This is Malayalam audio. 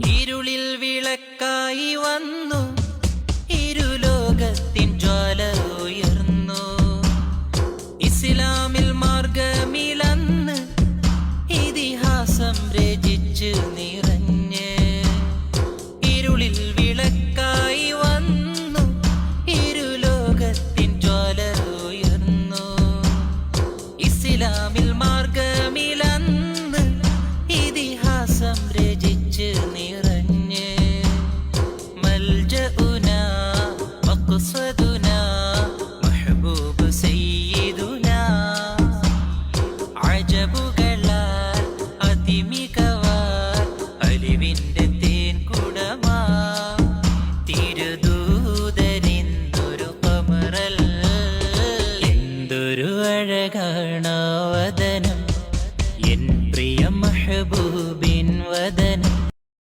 ഇരുളിൽ വിളക്കായി വന്നു, ഇരുലോകത്തിൻ ജ്വാല ഉയർന്നു. ഇസ്ലാമിൽ മാർഗമിലന്ന് ഇതിഹാസം രചിച്ച് നിറഞ്ഞ്. ഇരുളിൽ വിളക്കായി വന്നു, ഇരുലോകത്തിൻ ജ്വാല ഉയർന്നു. ഇസ്ലാമിൽ മാർഗമിലന്ന് ഇതിഹാസം രചിച്ച് നിറഞ്ഞ്. മൽജഉനാ മഖ്സദുനാ മഹ്ബൂബ് സയ്യിദുനാ. അജബുകളാൽ അതിമികവാൽ അലിവിന്റെ തേൻ കുടമാ.